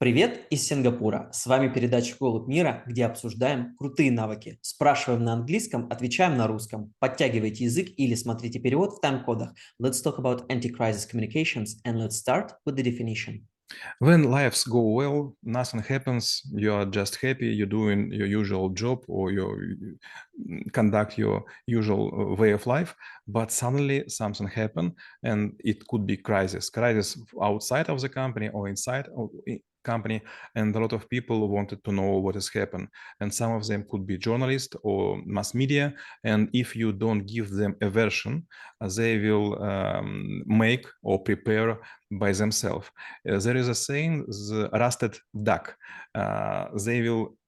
Привет из Сингапура. С вами передача «ГолубьМира», где обсуждаем крутые навыки. Спрашиваем на английском, отвечаем на русском. Подтягивайте язык или смотрите перевод в тайм-кодах. Let's talk about anti-crisis communications and let's start with the definition. When lives go well, nothing happens. You are just happy. You're doing your usual job or you conduct your usual way of life. But suddenly something happened, and it could be crisis outside of the company or inside of the company. And a lot of people wanted to know what has happened. And some of them could be journalists or mass media. And if you don't give them a version, they will make or prepare by themselves. There is a saying, the rusted duck. They will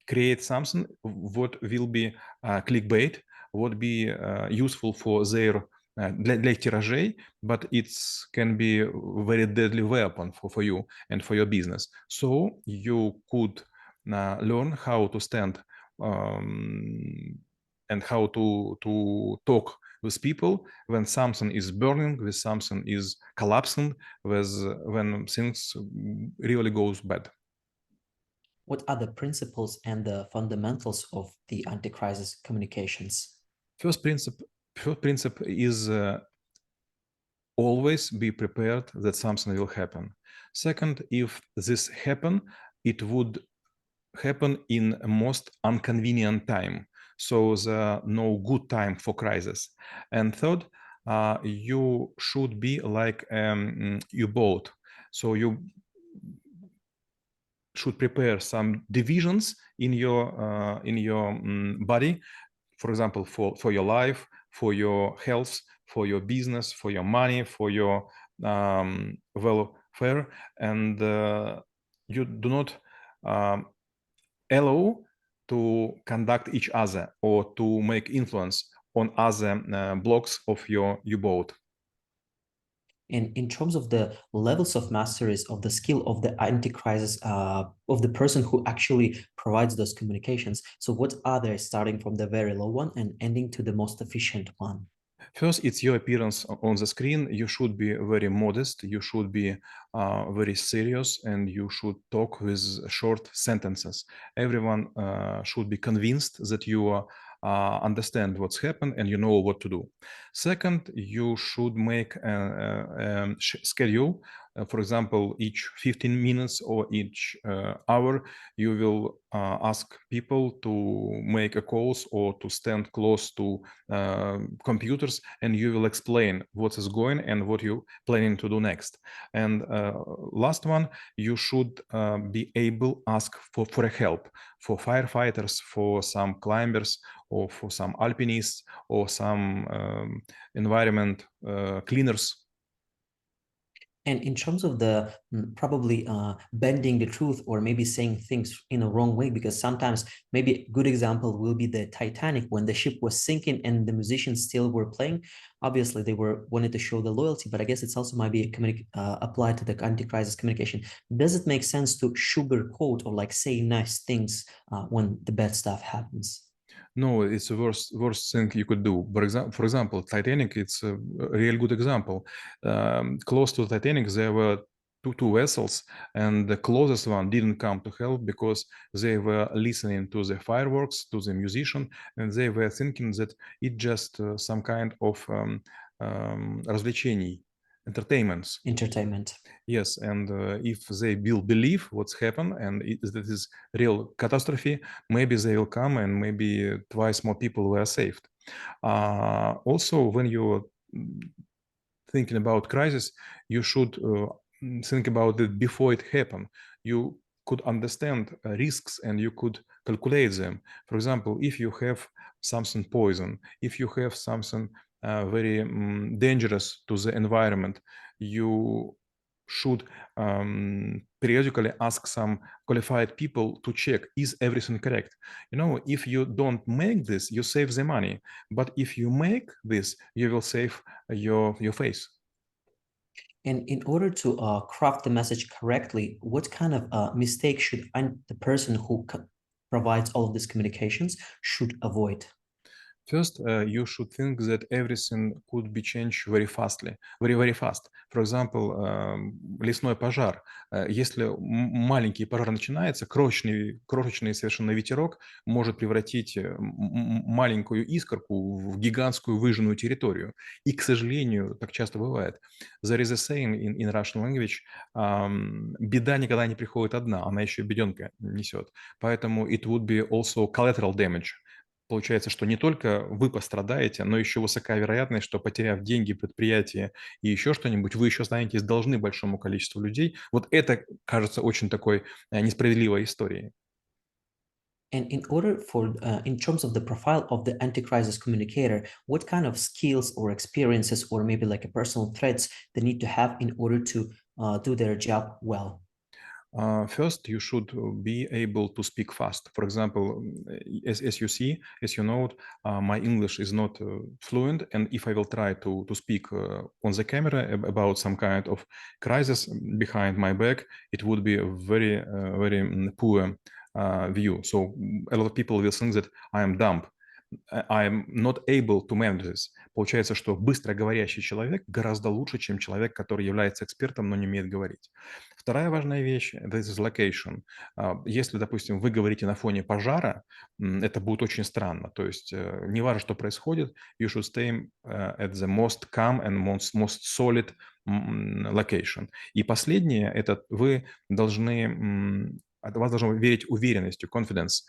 create something what will be clickbait, what be useful for their для их тиражей, but it can be a very deadly weapon for you and for your business. So you could learn how to stand and how to talk with people when something is burning, when something is collapsing, when things really goes bad. What are the principles and the fundamentals of the anti-crisis communications? First principle is always be prepared that something will happen. Second, if this happen, it would happen in a most inconvenient time. So there no good time for crisis. And third, you should be like U-boat. So you should prepare some divisions in your body, for example, for your life, for your health, for your business, for your money, for your welfare, and you do not allow to conduct each other or to make influence on other blocks of your U-boat. And in terms of the levels of masteries of the skill of the anti-crisis of the person who actually provides those communications, so what are they, starting from the very low one and ending to the most efficient one? First, it's your appearance on the screen. You should be very modest. You should be very serious, and you should talk with short sentences. Everyone should be convinced that you understand what's happened and you know what to do. Second, you should make a schedule. For example, each 15 minutes or each hour, you will ask people to make a calls or to stand close to computers, and you will explain what is going and what you planning to do next. And last one, you should be able ask for a help for firefighters, for some climbers, or for some alpinists, or some environment cleaners. And in terms of the probably bending the truth or maybe saying things in a wrong way, because sometimes maybe a good example will be the Titanic when the ship was sinking and the musicians still were playing. Obviously, they were wanted to show the loyalty, but I guess it's also might be applied to the anti-crisis communication. Does it make sense to sugarcoat or like say nice things when the bad stuff happens? No, it's the worst thing you could do. For example, Titanic, it's a real good example. Close to Titanic, there were two vessels, and the closest one didn't come to help because they were listening to the fireworks, to the musician, and they were thinking that it just some kind of развлечений, entertainments. Entertainment. Yes, and if they will believe what's happened and that is real catastrophe, maybe they will come and maybe twice more people were saved. Also, when you're thinking about crisis, you should think about it before it happened. You could understand risks and you could calculate them. For example, if you have something poison, if you have something very dangerous to the environment, you should periodically ask some qualified people to check, is everything correct? You know, if you don't make this, you save the money. But if you make this, you will save your face. And in order to craft the message correctly, what kind of mistake should the person who provides all of these communications should avoid? First, you should think that everything could be changed very fastly, very fast. For example, лесной пожар. Если маленький пожар начинается, крошечный совершенно ветерок может превратить маленькую искорку в гигантскую выжженную территорию. И, к сожалению, так часто бывает. There is a saying in Russian language, беда никогда не приходит одна, она еще беденка несет. Поэтому it would be also collateral damage. Получается, что не только вы пострадаете, но еще высока вероятность, что, потеряв деньги, предприятие и еще что-нибудь, вы еще останетесь должны большому количеству людей. Вот это кажется очень такой несправедливой историей. And in order for, in terms of the profile of the anti-crisis communicator, what kind of skills or experiences or maybe like a personal traits they need to have in order to do their job well? First, you should be able to speak fast. For example, as you see, as you know, my English is not fluent, and if I will try to speak on the camera about some kind of crisis behind my back, it would be a very poor view. So a lot of people will think that I am dumb. I'm not able to manage this. Получается, что быстро говорящий человек гораздо лучше, чем человек, который является экспертом, но не умеет говорить. Вторая важная вещь – this is location. Если, допустим, вы говорите на фоне пожара, это будет очень странно. То есть не важно, что происходит, you should stay at the most calm and most solid location. И последнее – это вы должны, от вас должно верить уверенностью, confidence.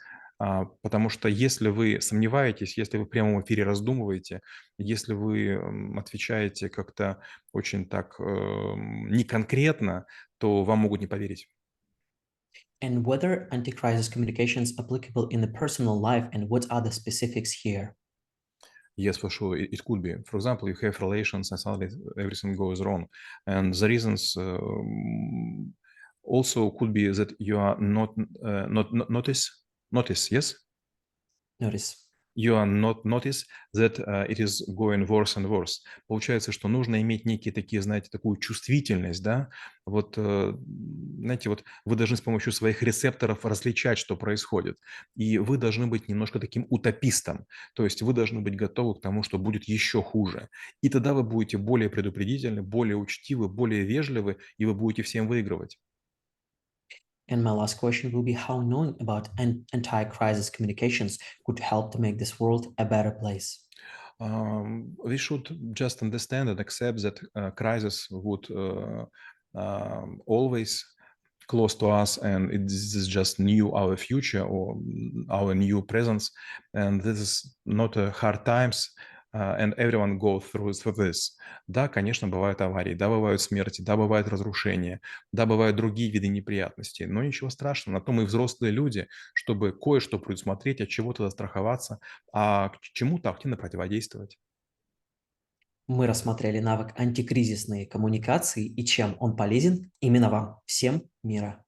Потому что если вы сомневаетесь, если вы в прямом эфире раздумываете, если вы отвечаете как-то очень так неконкретно, то вам могут не поверить. And whether anti-crisis communication is applicable in the personal life and what are the specifics here? Yes, for sure, it could be. For example, you have relations and suddenly everything goes wrong. And the reasons also could be that you are not notice, yes? Notice. You are not notice that it is going worse and worse. Получается, что нужно иметь некие такие, знаете, такую чувствительность, да? Вот, знаете, вот вы должны с помощью своих рецепторов различать, что происходит. И вы должны быть немножко таким утопистом. То есть вы должны быть готовы к тому, что будет еще хуже. И тогда вы будете более предупредительны, более учтивы, более вежливы, и вы будете всем выигрывать. And my last question will be how knowing about anti-crisis communications could help to make this world a better place. We should just understand and accept that crisis would always close to us, and this is just new our future or our new presence, and this is not a hard times. And everyone goes through this. Да, конечно, бывают аварии, да, бывают смерти, да, бывают разрушения, да, бывают другие виды неприятностей, но ничего страшного. На то мы взрослые люди, чтобы кое-что предусмотреть, от чего-то застраховаться, а к чему-то активно противодействовать. Мы рассмотрели навык антикризисные коммуникации и чем он полезен именно вам. Всем мира!